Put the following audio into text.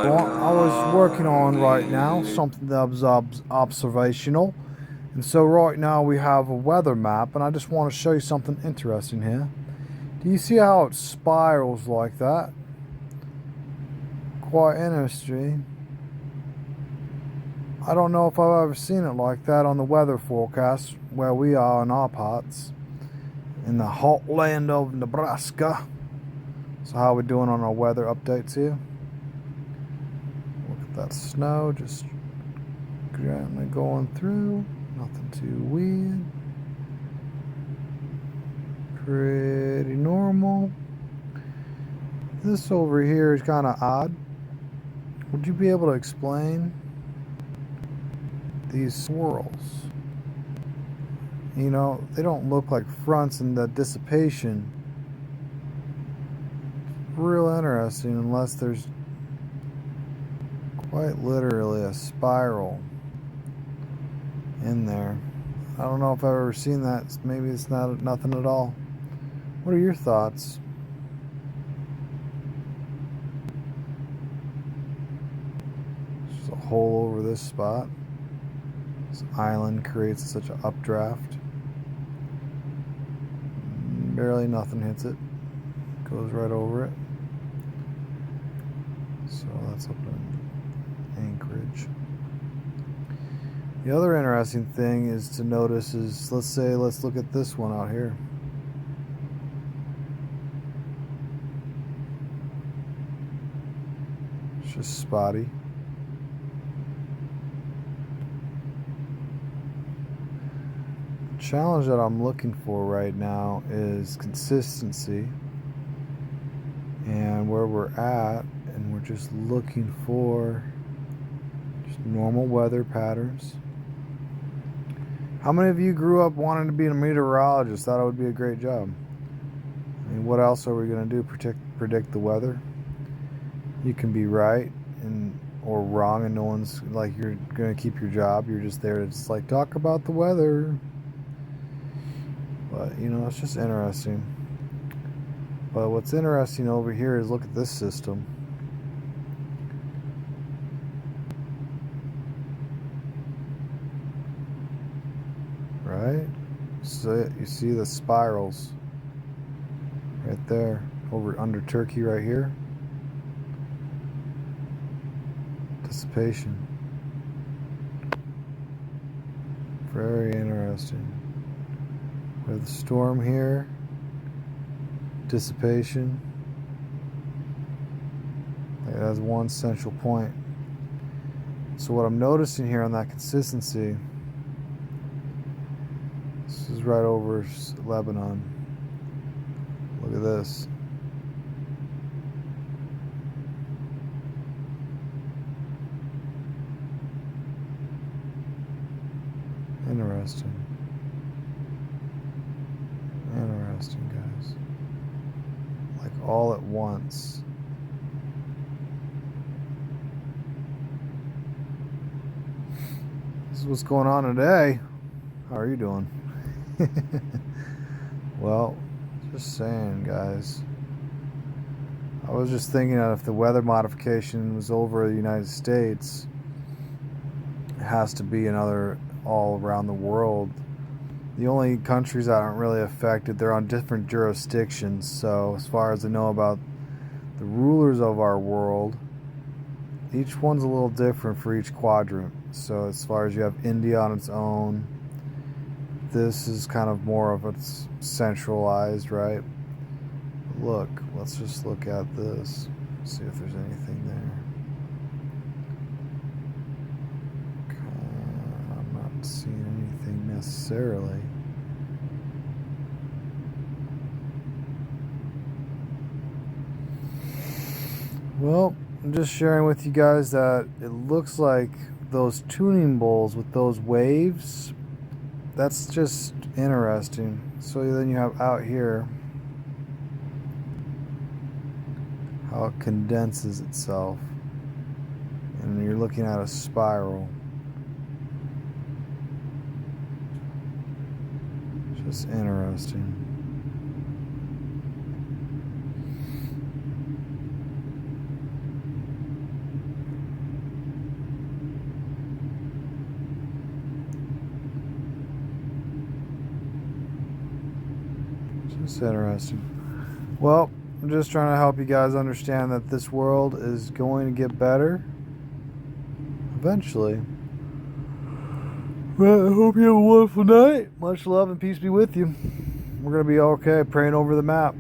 Well, I was working on right now something that was observational. And so right now we have a weather map, and I just want to show you something interesting here. Do you see how it spirals like that? Quite interesting. I don't know if I've ever seen it like that on the weather forecast where we are in our parts, in the hot land of Nebraska. So how are we doing on our weather updates here? Look at that snow just gently going through. Nothing too weird. Pretty normal. This over here is kind of odd. Would you be able to explain these swirls? You know, they don't look like fronts in the dissipation. Real interesting, unless there's quite literally a spiral in there. I don't know if I've ever seen that. Maybe it's nothing at all. What are your thoughts? There's a hole over this spot. This island creates such an updraft. Barely nothing hits it. Goes right over it. So that's up in Anchorage. The other interesting thing is to notice is, let's look at this one out here. It's just spotty. The challenge that I'm looking for right now is consistency and where we're at, and we're just looking for just normal weather patterns. How many of you grew up wanting to be a meteorologist? Thought it would be a great job. I mean, what else are we going to do? Predict the weather? You can be right or wrong, and no one's like, you're going to keep your job. You're just there to just like talk about the weather. But you know, it's just interesting. But what's interesting over here is look at this system. Right? So you see the spirals right there over under Turkey right here. Dissipation. Very interesting. We have the storm here. Dissipation. It has one central point. So what I'm noticing here on that consistency, this is right over Lebanon. Look at this. Interesting. Interesting, guys. Like all at once. This is what's going on today. How are you doing? Well, just saying, guys. I was just thinking that if the weather modification was over the United States, it has to be another all around the world. The only countries that aren't really affected, they're on different jurisdictions. So as far as I know about the rulers of our world, each one's a little different for each quadrant. So as far as you have India on its own, this is kind of more of it's centralized, right? Look, let's just look at this, see if there's anything there. I'm not seeing anything necessarily. Well, I'm just sharing with you guys that it looks like those tuning bowls with those waves, that's just interesting. So then you have out here how it condenses itself, and you're looking at a spiral. Just interesting. It's interesting. Well, I'm just trying to help you guys understand that this world is going to get better eventually. Well, I hope you have a wonderful night. Much love and peace be with you. We're going to be okay. Praying over the map.